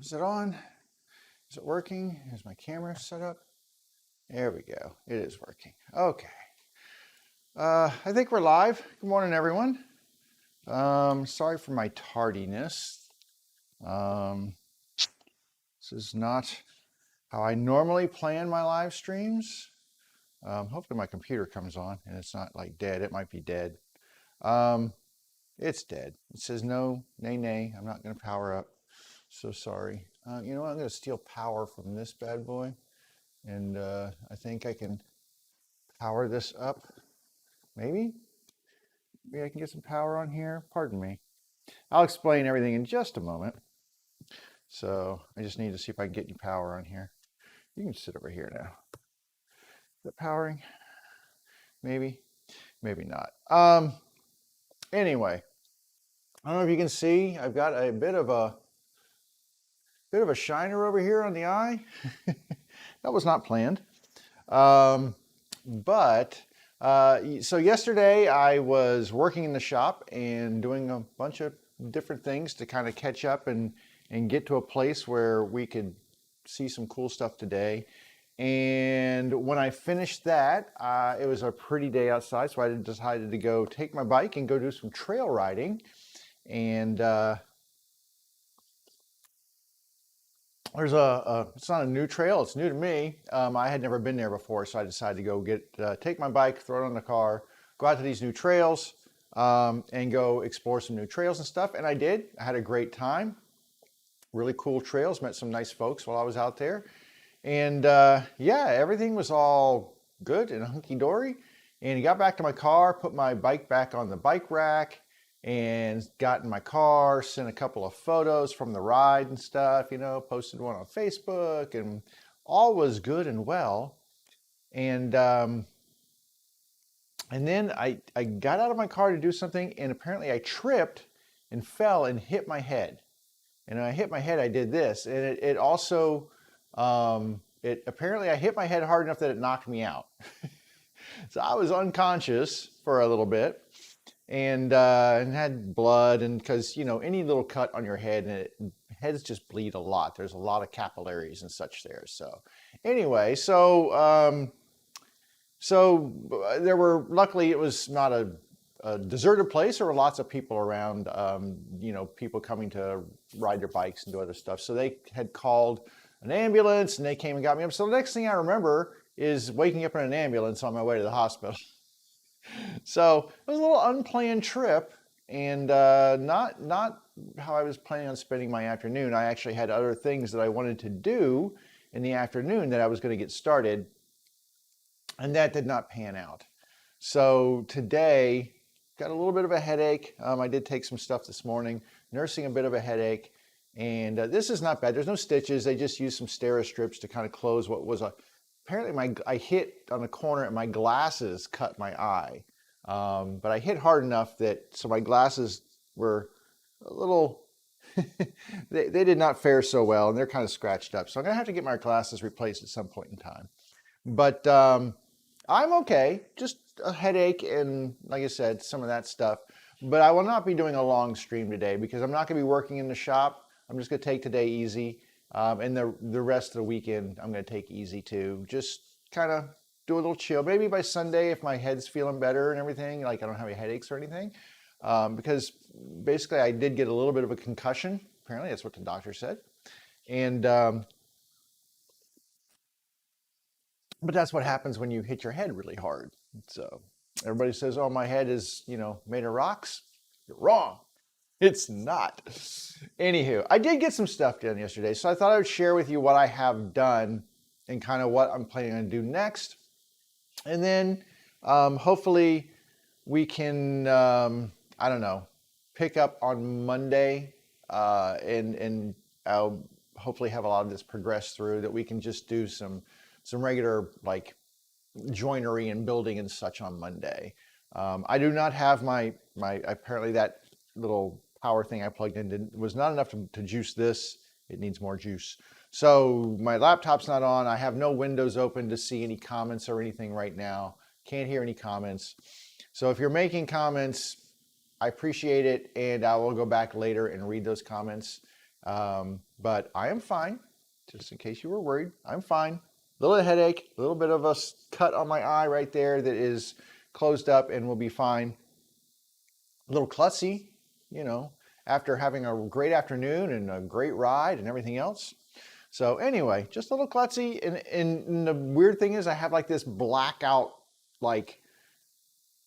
Is it on? Is it working? Is my camera set up? There we go. It is working. Okay. I think we're live. Good morning, everyone. Sorry for my tardiness. This is not how I normally plan my live streams. Hopefully my computer comes on and it's not like dead. It might be dead. It's dead. It says no, nay. I'm not going to power up. So sorry. You know what? I'm going to steal power from this bad boy. And I think I can power this up. Maybe I can get some power on here. Pardon me. I'll explain everything in just a moment. So I just need to see if I can get any power on here. You can sit over here now. Is that powering? Maybe not. Anyway, I don't know if you can see, I've got a bit of a shiner over here on the eye. That was not planned. So yesterday I was working in the shop and doing a bunch of different things to kind of catch up and get to a place where we could see some cool stuff today. And when I finished that, it was a pretty day outside, so I decided to go take my bike and go do some trail riding. And there's it's not a new trail, it's new to me. I had never been there before, so I decided to go take my bike, throw it on the car, go out to these new trails, and go explore some new trails and stuff. And I did. I had a great time. Really cool trails, met some nice folks while I was out there. And yeah, everything was all good and hunky-dory. And I got back to my car, put my bike back on the bike rack, and got in my car, sent a couple of photos from the ride and stuff, you know, posted one on Facebook, and all was good and well. And then I got out of my car to do something, and apparently I tripped and fell and hit my head. And when I hit my head, I did this, and it also, apparently I hit my head hard enough that it knocked me out. So I was unconscious for a little bit, and had blood, and because, you know, any little cut on your head, and heads just bleed a lot. There's a lot of capillaries and such there. So anyway, so there were, luckily it was not a deserted place. There were lots of people around, you know, people coming to ride their bikes and do other stuff. So they had called an ambulance and they came and got me up. So the next thing I remember is waking up in an ambulance on my way to the hospital. So it was a little unplanned trip, and not how I was planning on spending my afternoon. I actually had other things that I wanted to do in the afternoon that I was going to get started, and that did not pan out. So today, got a little bit of a headache. I did take some stuff this morning, nursing a bit of a headache, and this is not bad. There's no stitches. They just used some Steri-strips to kind of close what was apparently I hit on a corner and my glasses cut my eye. But I hit hard enough so my glasses were a little, they did not fare so well, and they're kind of scratched up. So I'm gonna have to get my glasses replaced at some point in time. But I'm okay, just a headache and, like I said, some of that stuff. But I will not be doing a long stream today because I'm not gonna be working in the shop. I'm just gonna take today easy. And the rest of the weekend, I'm going to take easy too. Just kind of do a little chill. Maybe by Sunday, if my head's feeling better and everything, like I don't have any headaches or anything. Because basically I did get a little bit of a concussion. Apparently that's what the doctor said. And, but that's what happens when you hit your head really hard. So everybody says, oh, my head is, you know, made of rocks. You're wrong. It's not. Anywho, I did get some stuff done yesterday, so I thought I would share with you what I have done and kind of what I'm planning on to do next. And then hopefully we can, I don't know, pick up on Monday and I'll hopefully have a lot of this progress through, that we can just do some regular like joinery and building and such on Monday. I do not have my apparently that little power thing I plugged in was not enough to juice this. It needs more juice. So my laptop's not on. I have no windows open to see any comments or anything right now. Can't hear any comments. So if you're making comments, I appreciate it, and I will go back later and read those comments. But I am fine, just in case you were worried. I'm fine. A little headache, a little bit of a cut on my eye right there that is closed up and will be fine. A little klutzy, you know, after having a great afternoon and a great ride and everything else. So anyway, just a little klutzy. And the weird thing is I have like this blackout like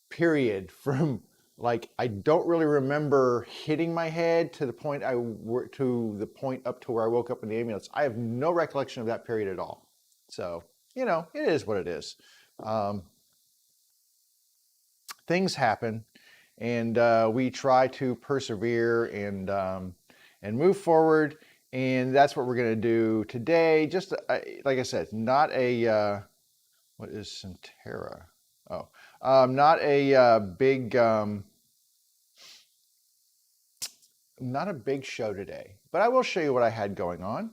period from like I don't really remember hitting my head to the point up to where I woke up in the ambulance. I have no recollection of that period at all. So, you know, it is what it is. Things happen, and we try to persevere and move forward. And that's what we're going to do today. Just like I said, not a what is Centera? Oh, not a big not a big show today, but I will show you what I had going on.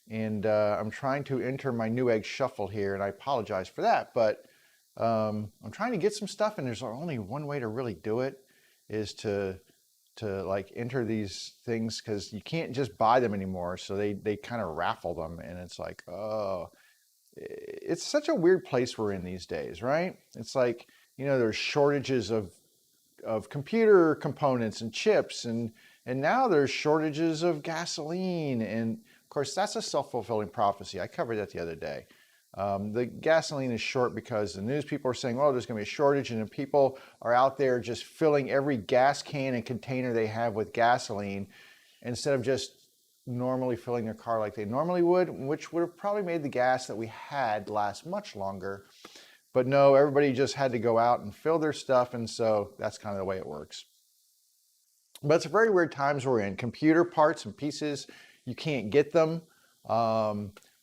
And I'm trying to enter my Newegg shuffle here, and I apologize for that, but I'm trying to get some stuff, and there's only one way to really do it, is to like enter these things, because you can't just buy them anymore. So they kind of raffle them, and it's like, oh, it's such a weird place we're in these days, right? It's like, you know, there's shortages of computer components and chips, and now there's shortages of gasoline, and of course that's a self-fulfilling prophecy. I covered that the other day. The gasoline is short because the news people are saying, well, there's going to be a shortage, and then people are out there just filling every gas can and container they have with gasoline instead of just normally filling their car like they normally would, which would have probably made the gas that we had last much longer. But no, everybody just had to go out and fill their stuff, and so that's kind of the way it works. But it's very weird times we're in. Computer parts and pieces, you can't get them.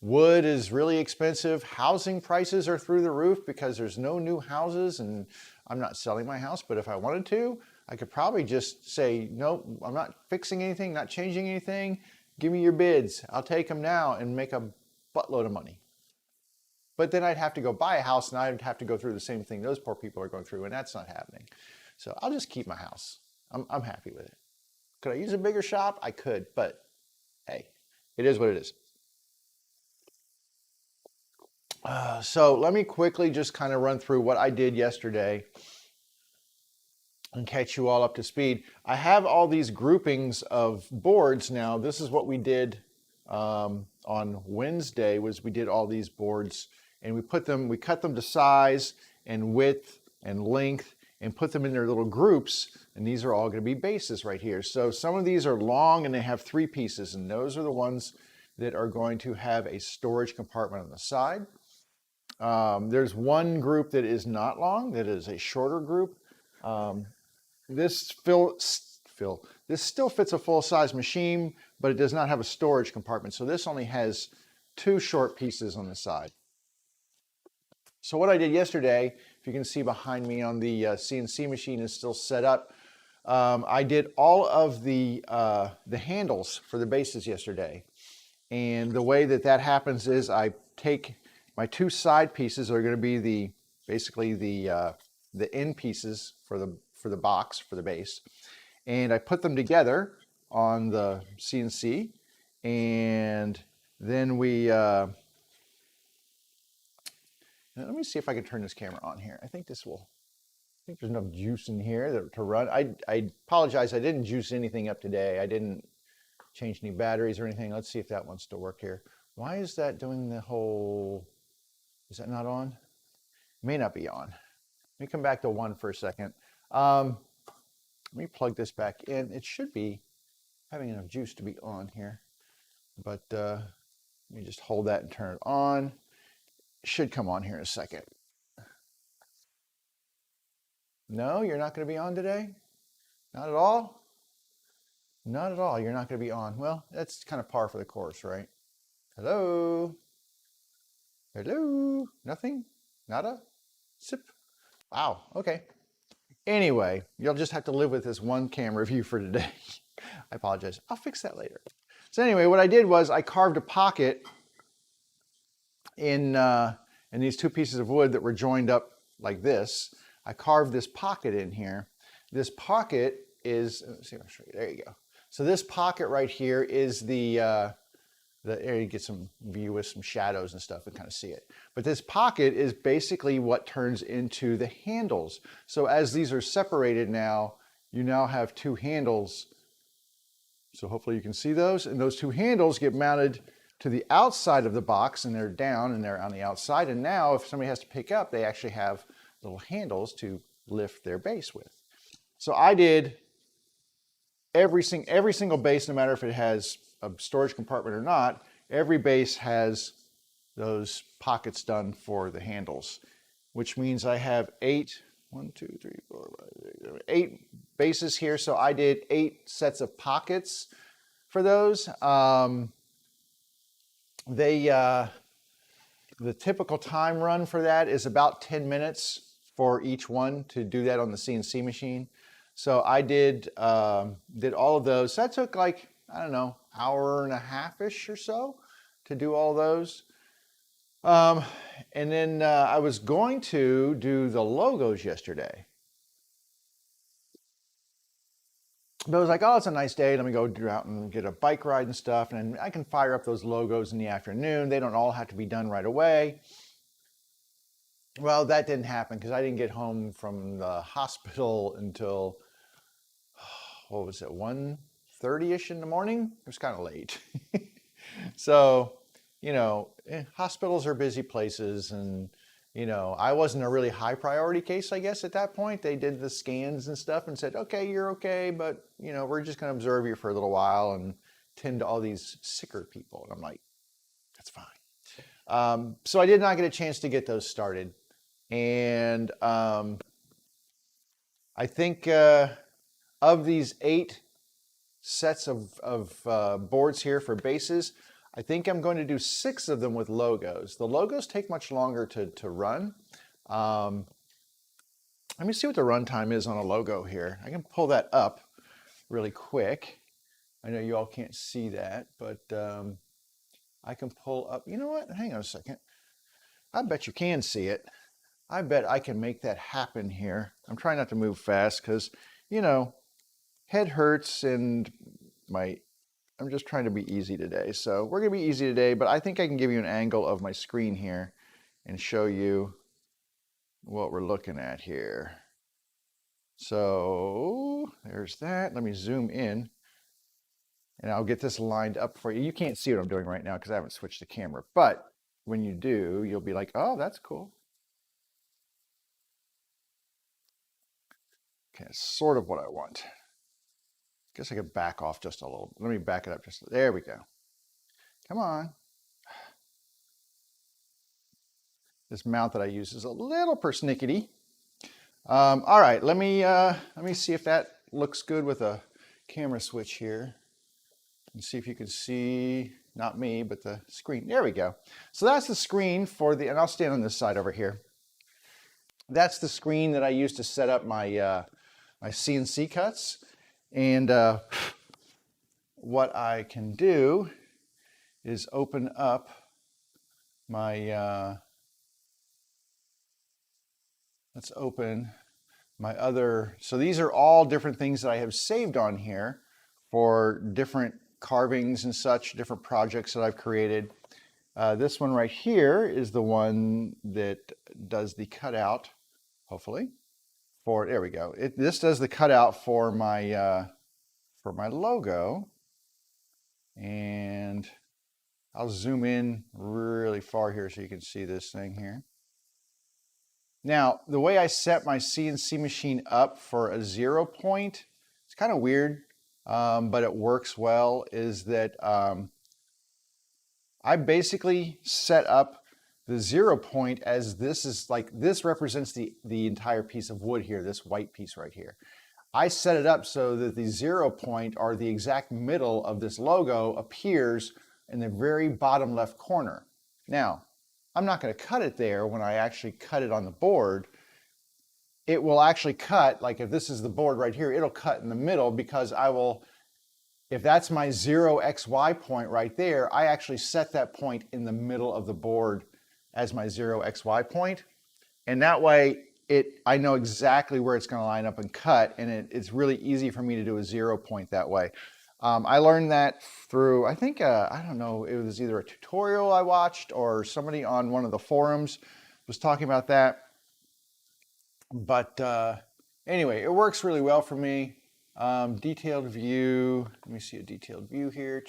Wood is really expensive. Housing prices are through the roof because there's no new houses, and I'm not selling my house, but if I wanted to, I could probably just say, nope, I'm not fixing anything, not changing anything. Give me your bids. I'll take them now and make a buttload of money. But then I'd have to go buy a house, and I'd have to go through the same thing those poor people are going through, and that's not happening. So I'll just keep my house. I'm happy with it. Could I use a bigger shop? I could, but hey, it is what it is. So let me quickly just kind of run through what I did yesterday and catch you all up to speed. I have all these groupings of boards now. This is what we did on Wednesday, was we did all these boards, and we cut them to size and width and length and put them in their little groups, and these are all going to be bases right here. So some of these are long and they have 3 pieces, and those are the ones that are going to have a storage compartment on the side. There's one group that is not long, that is a shorter group. This still fits a full-size machine, but it does not have a storage compartment. So this only has 2 short pieces on the side. So what I did yesterday, if you can see behind me on the CNC machine is still set up, I did all of the handles for the bases yesterday. And the way that happens is I take my 2 side pieces are going to be basically the end pieces for the box, for the base, and I put them together on the CNC, and then let me see if I can turn this camera on here. I think there's enough juice in here to run. I apologize, I didn't juice anything up today. I didn't change any batteries or anything. Let's see if that wants to work here. Why is that doing the whole... Is that not on? May not be on. Let me come back to 1 for a second. Let me plug this back in. It should be having enough juice to be on here. But let me just hold that and turn it on. It should come on here in a second. No, you're not going to be on today? Not at all? Not at all. You're not going to be on. Well, that's kind of par for the course, right? Hello? Hello? Nothing? Nada? Sip? Wow, okay. Anyway, you'll just have to live with this one camera view for today. I apologize. I'll fix that later. So anyway, what I did was I carved a pocket in these 2 pieces of wood that were joined up like this. I carved this pocket in here. This pocket is, let's see if I show you. There you go. So this pocket right here is the area you get some view with some shadows and stuff and kind of see it. But this pocket is basically what turns into the handles. So as these are separated now, you now have two handles. So hopefully you can see those. And those two handles get mounted to the outside of the box, and they're down and they're on the outside. And now if somebody has to pick up, they actually have little handles to lift their base with. So I did every single base, no matter if it has a storage compartment or not, every base has those pockets done for the handles, which means I have 8 bases here. So I did 8 sets of pockets for those. The typical time run for that is about 10 minutes for each one to do that on the CNC machine. So I did all of those. So that took like, I don't know, hour and a half-ish or so to do all those. And then I was going to do the logos yesterday. But I was like, oh, it's a nice day. Let me go out and get a bike ride and stuff. And I can fire up those logos in the afternoon. They don't all have to be done right away. Well, that didn't happen because I didn't get home from the hospital until, what was it, 1:30-ish in the morning? It was kind of late. So, you know, hospitals are busy places, and, you know, I wasn't a really high priority case, I guess, at that point. They did the scans and stuff and said, okay, you're okay, but, you know, we're just going to observe you for a little while and tend to all these sicker people. And I'm like, that's fine. So I did not get a chance to get those started. And I think of these 8 sets of boards here for bases, I think I'm going to do 6 of them with logos. The logos take much longer to run. Let me see what the run time is on a logo here. I can pull that up really quick. I know you all can't see that, but I can pull up, you know what, hang on a second. I bet you can see it. I bet I can make that happen here. I'm trying not to move fast because, you know, head hurts and I'm just trying to be easy today. So we're going to be easy today, but I think I can give you an angle of my screen here and show you what we're looking at here. So there's that. Let me zoom in and I'll get this lined up for you. You can't see what I'm doing right now because I haven't switched the camera, but when you do, you'll be like, oh, that's cool. Okay, sort of what I want. Guess I could back off just a little. Let me back it up just, there we go. Come on. This mount that I use is a little persnickety. All right, let me see if that looks good with a camera switch here. And see if you can see, not me, but the screen. There we go. So that's the screen for the, and I'll stand on this side over here. That's the screen that I use to set up my my CNC cuts. And what I can do is open up my, let's open my other, so these are all different things that I have saved on here for different carvings and such, different projects that I've created. This one right here is the one that does the cutout, hopefully. There we go. This does the cutout for my logo, and I'll zoom in really far here so you can see this thing here. Now, the way I set my CNC machine up for a 0 point, it's kind of weird, but it works well, is that I basically set up the 0 point as this is like, this represents the entire piece of wood here, this white piece right here. I set it up so that the 0 point, or the exact middle of this logo, appears in the very bottom left corner. Now, I'm not going to cut it there when I actually cut it on the board. It will actually cut, like if this is the board right here, it'll cut in the middle because I will, if that's my 0xy point right there, I actually set that point in the middle of the board as my 0xy point. And that way, I know exactly where it's going to line up and cut, and it's really easy for me to do a 0 point that way. I learned that through, I think, I don't know, it was either a tutorial I watched or somebody on one of the forums was talking about that. But anyway, it works really well for me. Detailed view, let me see a detailed view here.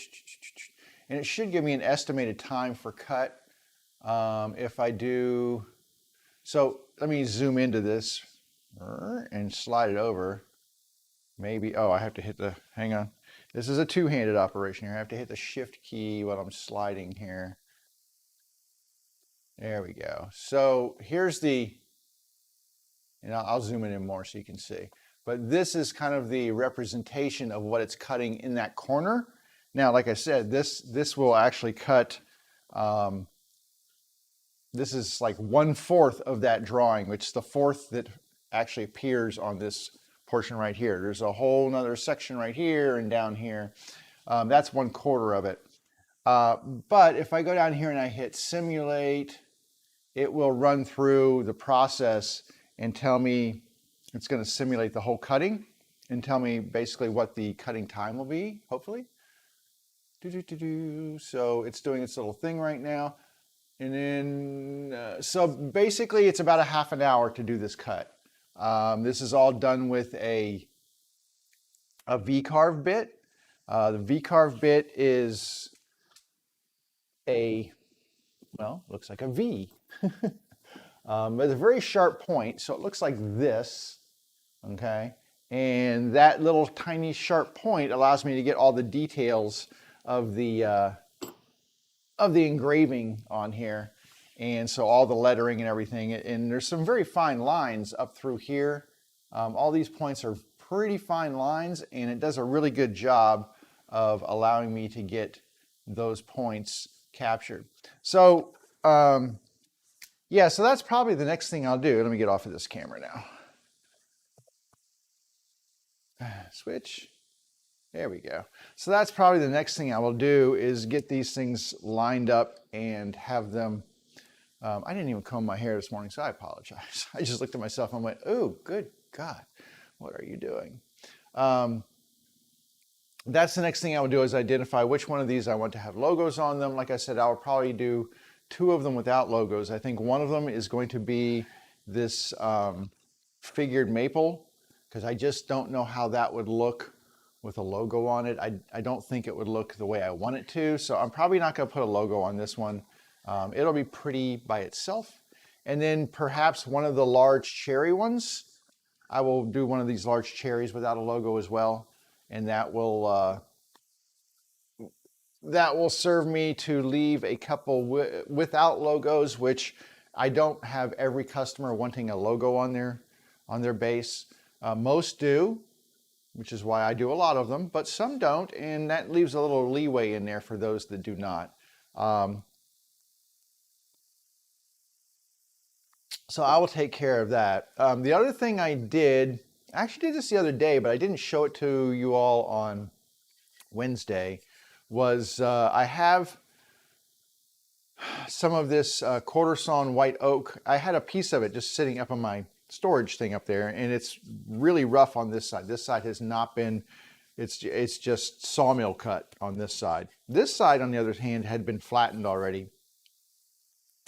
And it should give me an estimated time for cut. If I do, so let me zoom into this and slide it over. Maybe, oh, I have to hit the, hang on. This is a two-handed operation here. I have to hit the shift key while I'm sliding here. There we go. So here's the, and I'll zoom in more so you can see. But this is kind of the representation of what it's cutting in that corner. Now, like I said, this will actually cut, this is like 1/4 of that drawing, which is the fourth that actually appears on this portion right here. There's a whole nother section right here and down here. That's 1/4 of it. But if I go down here and I hit simulate, it will run through the process and tell me, it's going to simulate the whole cutting and tell me basically what the cutting time will be, hopefully. So it's doing its little thing right now. And then, so basically it's about a half an hour to do this cut. This is all done with a V-carve bit. The V-carve bit is a, well, looks like a V. With a very sharp point, so it looks like this, okay? And that little tiny sharp point allows me to get all the details of the engraving on here. And so all the lettering and everything, and there's some very fine lines up through here. All these points are pretty fine lines, and it does a really good job of allowing me to get those points captured. So, yeah, so that's probably the next thing I'll do. Let me get off of this camera now. Switch. There we go. So that's probably the next thing I will do is get these things lined up and have them. I didn't even comb my hair this morning, so I apologize. I just looked at myself and went, oh, good God, what are you doing? That's the next thing I would do is identify which one of these I want to have logos on them. Like I said, I will probably do 2 of them without logos. I think one of them is going to be this figured maple, because I just don't know how that would look with a logo on it. I don't think it would look the way I want it to, so I'm probably not going to put a logo on this one. It'll be pretty by itself. And then perhaps one of the large cherry ones, I will do one of these large cherries without a logo as well, and that will serve me to leave a couple without logos, which I don't have every customer wanting a logo on their base. Most do, which is why I do a lot of them, but some don't, and that leaves a little leeway in there for those that do not. So I will take care of that. The other thing I actually did this the other day, but I didn't show it to you all on Wednesday, was I have some of this quarter sawn white oak. I had a piece of it just sitting up on my storage thing up there, and it's really rough on this side. This side has not been, it's just sawmill cut on this side. This side, on the other hand, had been flattened already.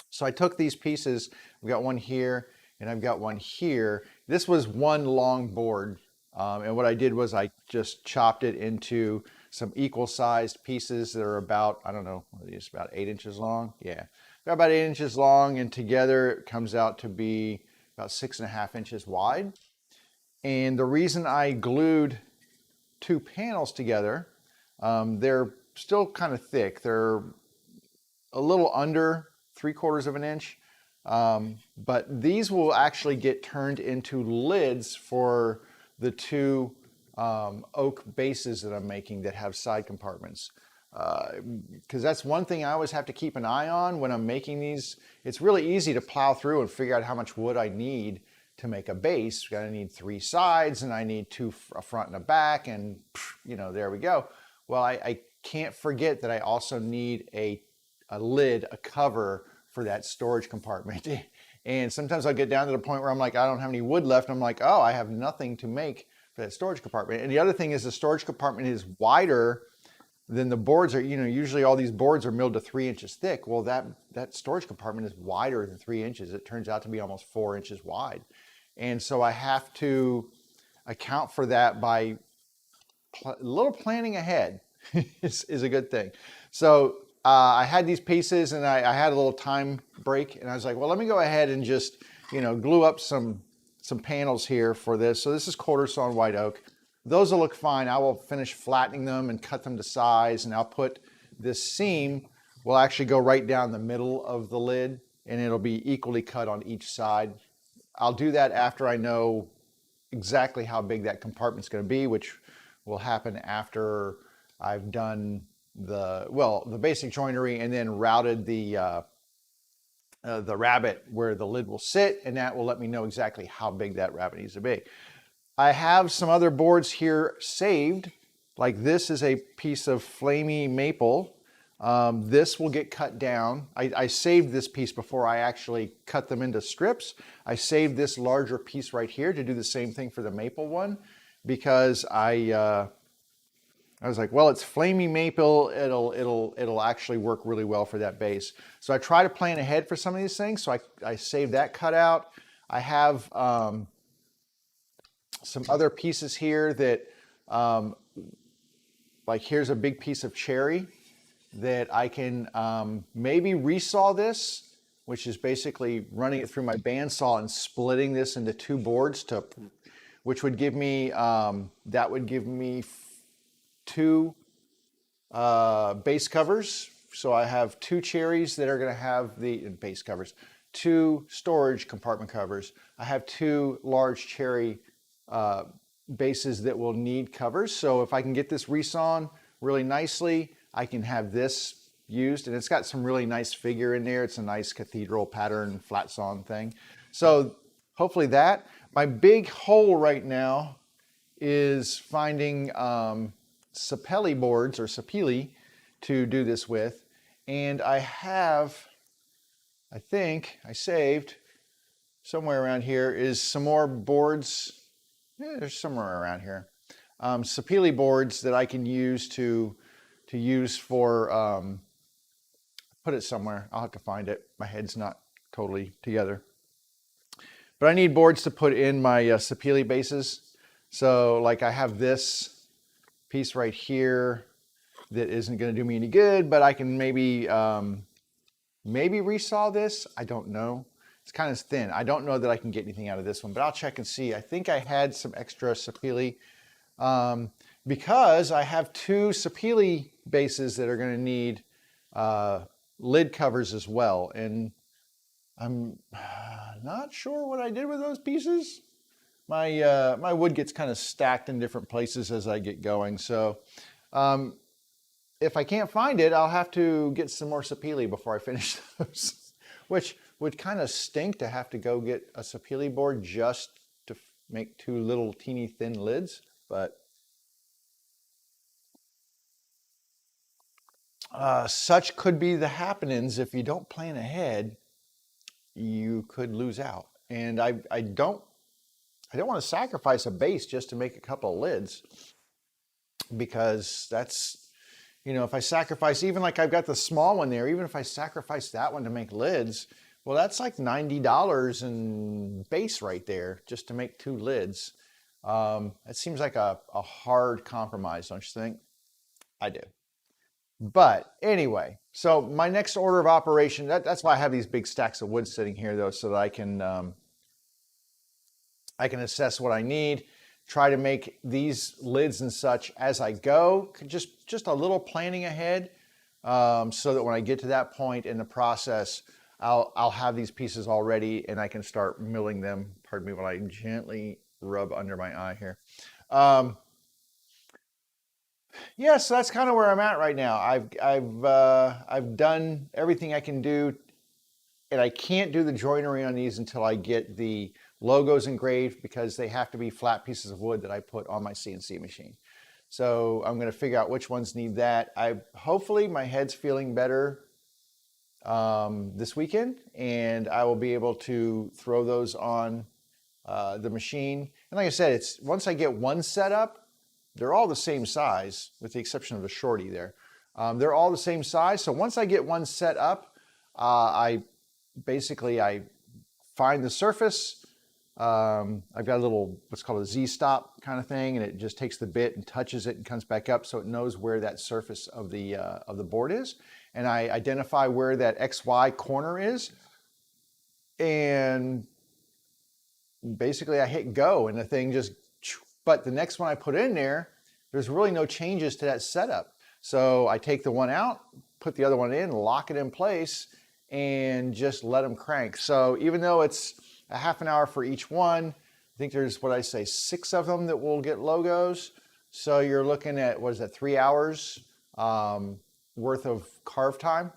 So I took these pieces, I've got one here and I've got one here. This was one long board, and what I did was I just chopped it into some equal sized pieces that are about, I don't know, it's about 8 inches long. Yeah, they're about 8 inches long, and together it comes out to be about 6.5 inches wide. And the reason I glued 2 panels together, they're still kind of thick. They're a little under 3/4 of an inch, but these will actually get turned into lids for the 2 oak bases that I'm making that have side compartments. Because that's one thing I always have to keep an eye on when I'm making these. It's really easy to plow through and figure out how much wood I need to make a base. I need 3 sides, and I need 2, a front and a back, and you know, there we go. Well, I can't forget that I also need a lid, a cover for that storage compartment. And sometimes I'll get down to the point where I'm like, I don't have any wood left. I'm like, oh, I have nothing to make that storage compartment. And the other thing is the storage compartment is wider than the boards are. You know, usually all these boards are milled to 3 inches thick. Well, that storage compartment is wider than 3 inches. It turns out to be almost 4 inches wide. And so I have to account for that by a little planning ahead is a good thing. So I had these pieces and I had a little time break and I was like, well, let me go ahead and just, you know, glue up some panels here for this. So this is quarter sawn white oak. Those will look fine. I will finish flattening them and cut them to size, and I'll put this seam will actually go right down the middle of the lid and it'll be equally cut on each side. I'll do that after I know exactly how big that compartment's going to be, which will happen after I've done the basic joinery and then routed the rabbet where the lid will sit, and that will let me know exactly how big that rabbet needs to be. I have some other boards here saved, like this is a piece of flamey maple. This will get cut down. I saved this piece before I actually cut them into strips. I saved this larger piece right here to do the same thing for the maple one because I was like, well, it's flamey maple. It'll actually work really well for that base. So I try to plan ahead for some of these things. So I saved that cut out. I have some other pieces here that, like here's a big piece of cherry that I can maybe resaw this, which is basically running it through my bandsaw and splitting this into 2 boards which would give me, that would give me 2 base covers. So I have 2 cherries that are going to have the base covers, 2 storage compartment covers. I have 2 large cherry bases that will need covers. So if I can get this resawn really nicely, I can have this used, and it's got some really nice figure in there. It's a nice cathedral pattern flat sawn thing. So hopefully that. My big hole right now is finding sapelli boards or sapelli to do this with. And I have, I think I saved somewhere around here is some more boards. Yeah, there's somewhere around here. Sapelli boards that I can use to use for, put it somewhere. I'll have to find it. My head's not totally together. But I need boards to put in my sapelli bases. So like I have this piece right here that isn't going to do me any good, but I can maybe resaw this. I don't know. It's kind of thin. I don't know that I can get anything out of this one, but I'll check and see. I think I had some extra sapelli because I have 2 sapelli bases that are going to need lid covers as well. And I'm not sure what I did with those pieces. My my wood gets kind of stacked in different places as I get going. So if I can't find it, I'll have to get some more sapelli before I finish those, which would kind of stink to have to go get a sapelli board just to make 2 little teeny thin lids. But such could be the happenings. If you don't plan ahead, you could lose out. And I don't want to sacrifice a base just to make a couple of lids, because that's, you know, if I sacrifice, even like I've got the small one there, even if I sacrifice that one to make lids, well, that's like $90 in base right there just to make 2 lids. It seems like a hard compromise, don't you think? I do. But anyway, so my next order of operation, that's why I have these big stacks of wood sitting here though, so that I can assess what I need, try to make these lids and such as I go, just a little planning ahead, so that when I get to that point in the process, I'll have these pieces all ready and I can start milling them. Pardon me while I gently rub under my eye here. Yeah, so that's kind of where I'm at right now. I've done everything I can do, and I can't do the joinery on these until I get the logos engraved, because they have to be flat pieces of wood that I put on my CNC machine. So I'm going to figure out which ones need that. Hopefully my head's feeling better this weekend, and I will be able to throw those on the machine. And like I said, it's once I get one set up, they're all the same size with the exception of the shorty there. They're all the same size. So once I get one set up, I find the surface. I've got a little, what's called a Z-stop kind of thing, and it just takes the bit and touches it and comes back up so it knows where that surface of the board is. And I identify where that XY corner is. And basically I hit go and the thing just, but the next one I put in there, there's really no changes to that setup. So I take the one out, put the other one in, lock it in place, and just let them crank. So even though it's a half an hour for each one, I think there's, 6 of them that will get logos. So you're looking at, 3 hours worth of carve time.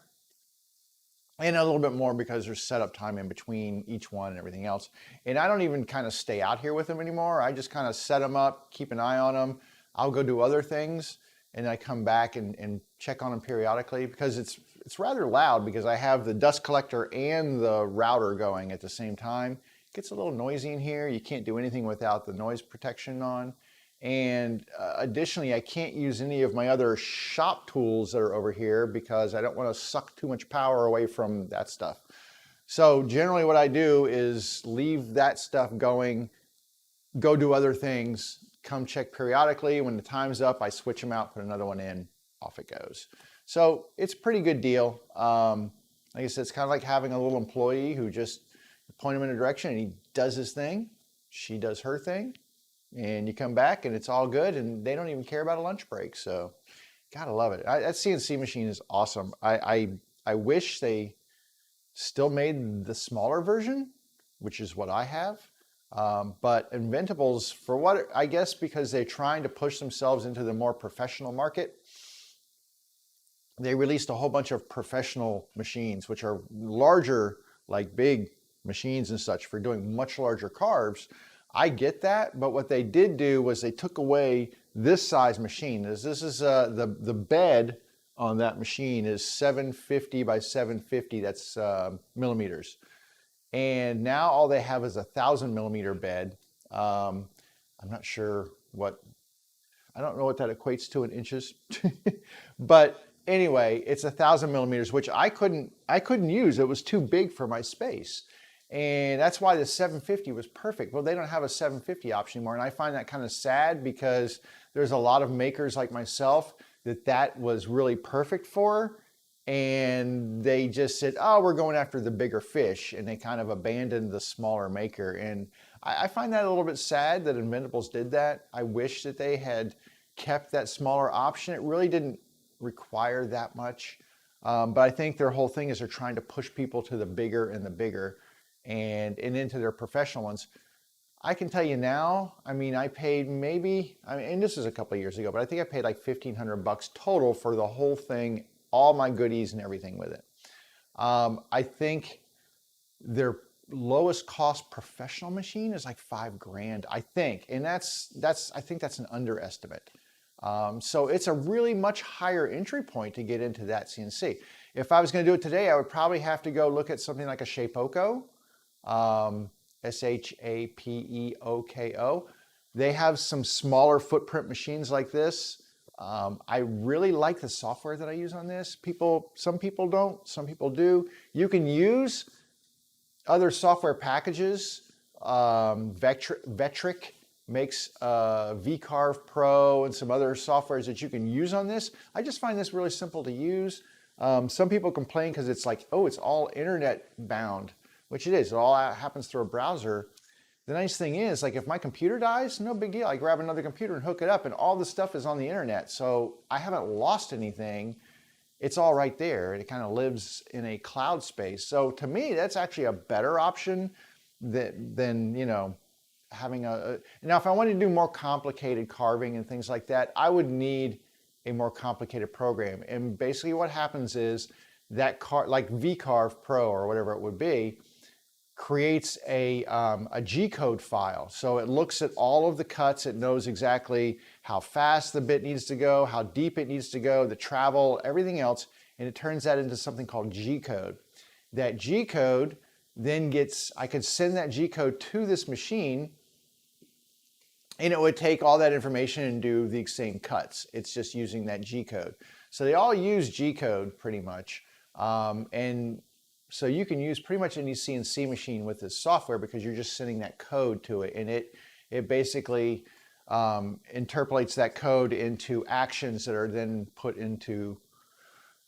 And a little bit more because there's setup time in between each one and everything else. And I don't even kind of stay out here with them anymore. I just kind of set them up, keep an eye on them. I'll go do other things, and I come back and check on them periodically because it's rather loud because I have the dust collector and the router going at the same time. It gets a little noisy in here. You can't do anything without the noise protection on. And additionally, I can't use any of my other shop tools that are over here because I don't want to suck too much power away from that stuff. So generally what I do is leave that stuff going, go do other things, come check periodically. When the time's up, I switch them out, put another one in, off it goes. So it's a pretty good deal. Like I said, it's kind of like having a little employee who just point him in a direction and he does his thing, she does her thing. And you come back and it's all good and they don't even care about a lunch break. So gotta love it. That CNC machine is awesome. I wish they still made the smaller version, which is what I have. But Inventables, for what, I guess because they're trying to push themselves into the more professional market, they released a whole bunch of professional machines, which are larger, like big machines and such for doing much larger carves. I get that, but what they did do was they took away this size machine. This is the bed on that machine is 750 by 750. That's millimeters, and now all they have is a 1,000 millimeter bed. I'm not sure I don't know what that equates to in inches, but anyway, it's 1,000 millimeters, which I couldn't use. It was too big for my space. And that's why the 750 was perfect. Well, they don't have a 750 option anymore. And I find that kind of sad because there's a lot of makers like myself that was really perfect for. And they just said, oh, we're going after the bigger fish. And they kind of abandoned the smaller maker. And I find that a little bit sad that Inventables did that. I wish that they had kept that smaller option. It really didn't require that much. But I think their whole thing is they're trying to push people to the bigger and the bigger. And into their professional ones. I can tell you now, I mean, I paid maybe, and this is a couple of years ago, but I think I paid like $1,500 total for the whole thing, all my goodies and everything with it. I think their lowest cost professional machine is like $5,000, I think. And I think that's an underestimate. So it's a really much higher entry point to get into that CNC. If I was going to do it today, I would probably have to go look at something like a Shapeoko. Shapeoko. They have some smaller footprint machines like this. I really like the software that I use on this. Some people don't, some people do. You can use other software packages. Vectric makes VCarve Pro and some other softwares that you can use on this. I just find this really simple to use. Some people complain because it's like, oh, it's all internet bound, which it is. It all happens through a browser. The nice thing is, like if my computer dies, no big deal. I grab another computer and hook it up and all the stuff is on the internet. So I haven't lost anything. It's all right there. It kind of lives in a cloud space. So to me, that's actually a better option than you know, having now if I wanted to do more complicated carving and things like that, I would need a more complicated program. And basically what happens is that like VCarve Pro or whatever it would be, creates a G-code file. So it looks at all of the cuts. It knows exactly how fast the bit needs to go, how deep it needs to go, the travel, everything else. And it turns that into something called G-code. That G-code then I could send that G code to this machine, and it would take all that information and do the same cuts. It's just using that G code. So they all use G code pretty much. And so you can use pretty much any CNC machine with this software because you're just sending that code to it, and it basically interpolates that code into actions that are then put into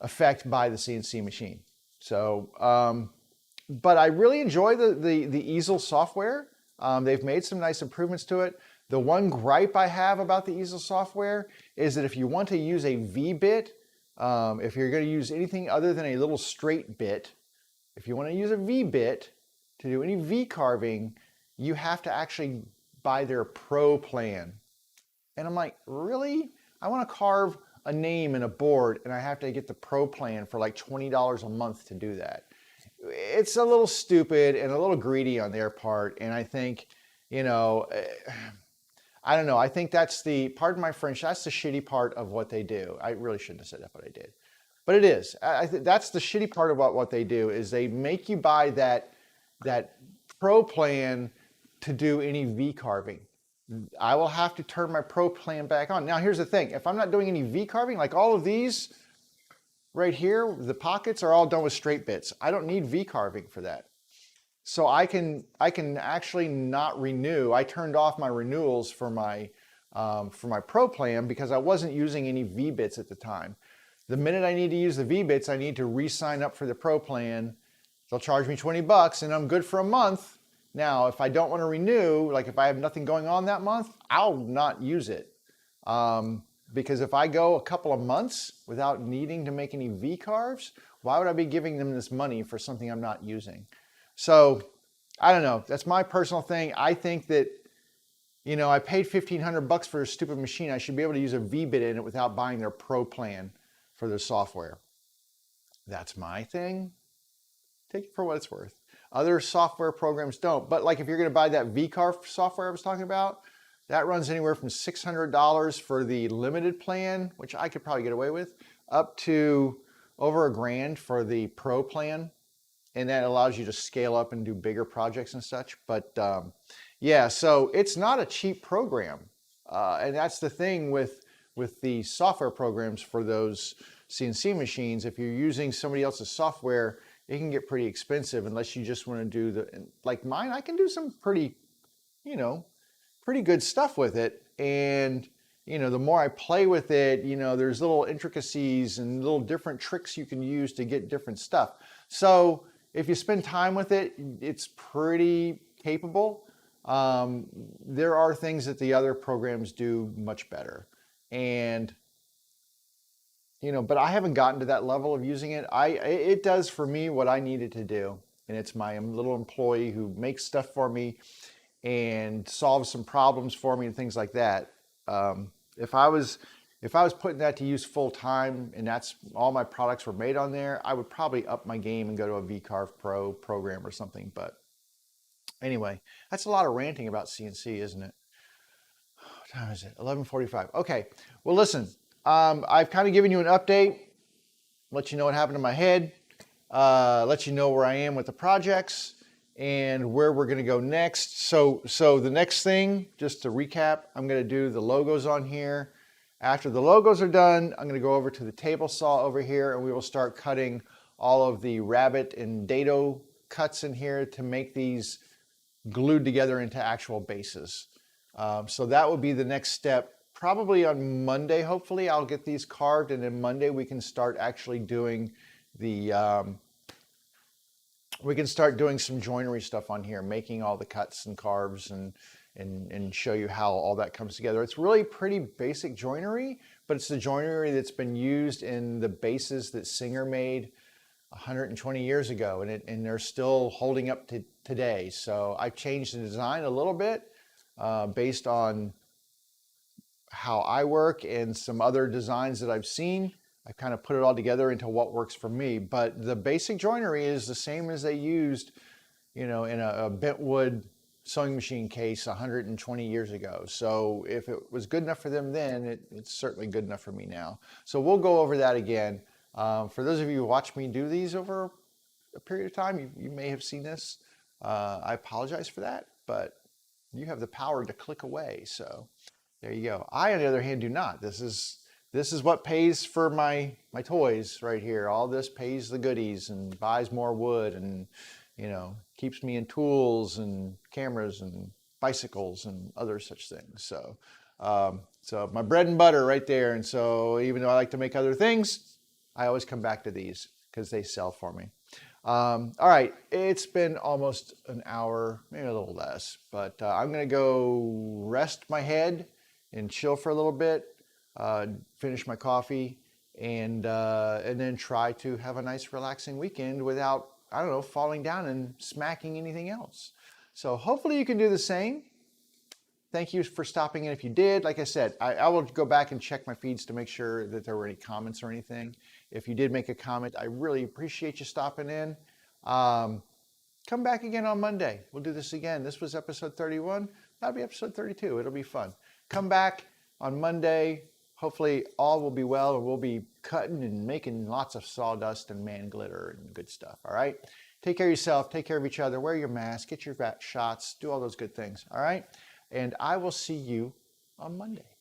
effect by the CNC machine. So, but I really enjoy the easel software. They've made some nice improvements to it. The one gripe I have about the easel software is that if you want to use a V-bit, if you're going to use anything other than a little straight bit, if you want to use a V-bit to do any V carving, you have to actually buy their Pro plan. And I'm like, really? I want to carve a name in a board and I have to get the Pro plan for like $20 a month to do that. It's a little stupid and a little greedy on their part. And I think, you know, I don't know. I think that's pardon my French, that's the shitty part of what they do. I really shouldn't have said that, but I did. But it is. I think that's the shitty part about what they do is they make you buy that Pro plan to do any V carving. I will have to turn my Pro plan back on. Now, here's the thing. If I'm not doing any V carving, like all of these right here, the pockets are all done with straight bits. I don't need V carving for that. So I can actually not renew. I turned off my renewals for my Pro plan because I wasn't using any V bits at the time. The minute I need to use the V bits, I need to re-sign up for the Pro plan. They'll charge me $20 and I'm good for a month. Now, if I don't want to renew, like if I have nothing going on that month, I'll not use it. Because if I go a couple of months without needing to make any V carves, why would I be giving them this money for something I'm not using? So, I don't know. That's my personal thing. I think that, you know, I paid $1,500 for a stupid machine. I should be able to use a V-bit in it without buying their Pro plan for their software. That's my thing. Take it for what it's worth. Other software programs don't. But like if you're going to buy that V-carve software I was talking about, that runs anywhere from $600 for the limited plan, which I could probably get away with, up to over $1,000 for the Pro plan. And that allows you to scale up and do bigger projects and such. But yeah, so it's not a cheap program. And that's the thing with the software programs for those CNC machines. If you're using somebody else's software, it can get pretty expensive unless you just want to do like mine. I can do some pretty good stuff with it. And, you know, the more I play with it, you know, there's little intricacies and little different tricks you can use to get different stuff. So if you spend time with it, it's pretty capable. There are things that the other programs do much better. And, you know, but I haven't gotten to that level of using it. It does for me what I needed to do. And it's my little employee who makes stuff for me and solves some problems for me and things like that. If I was putting that to use full time and that's all my products were made on there, I would probably up my game and go to a V-Carve Pro program or something. But anyway, that's a lot of ranting about CNC, isn't it? What time is it? 11:45. Okay. Well, listen, I've kind of given you an update, let you know what happened to my head, let you know where I am with the projects and where we're going to go next. So the next thing, just to recap, I'm going to do the logos on here. After the logos are done, I'm going to go over to the table saw over here and we will start cutting all of the rabbit and dado cuts in here to make these glued together into actual bases. So that will be the next step. Probably on Monday, hopefully, I'll get these carved, and then Monday we can start actually doing some joinery stuff on here, making all the cuts and carves and show you how all that comes together. It's really pretty basic joinery, but it's the joinery that's been used in the bases that Singer made 120 years ago, and they're still holding up to today. So I've changed the design a little bit based on how I work and some other designs that I've seen. I kind of put it all together into what works for me. But the basic joinery is the same as they used, you know, in a bent wood sewing machine case 120 years ago. So if it was good enough for them then, it's certainly good enough for me now. So we'll go over that again. For those of you who watch me do these over a period of time, you may have seen this. I apologize for that, but you have the power to click away. So there you go. I, on the other hand, do not. This is what pays for my toys right here. All this pays the goodies and buys more wood and, you know, keeps me in tools and cameras and bicycles and other such things. So, so my bread and butter right there. And so even though I like to make other things, I always come back to these because they sell for me. All right, it's been almost an hour, maybe a little less, but I'm gonna go rest my head and chill for a little bit, finish my coffee, and then try to have a nice relaxing weekend without, I don't know, falling down and smacking anything else. So hopefully you can do the same. Thank you for stopping in if you did. Like I said, I will go back and check my feeds to make sure that there were any comments or anything. If you did make a comment, I really appreciate you stopping in. Come back again on Monday. We'll do this again. This was episode 31. That'll be episode 32. It'll be fun. Come back on Monday. Hopefully all will be well, and we'll be cutting and making lots of sawdust and man glitter and good stuff. All right? Take care of yourself. Take care of each other. Wear your mask. Get your shots. Do all those good things. All right? And I will see you on Monday.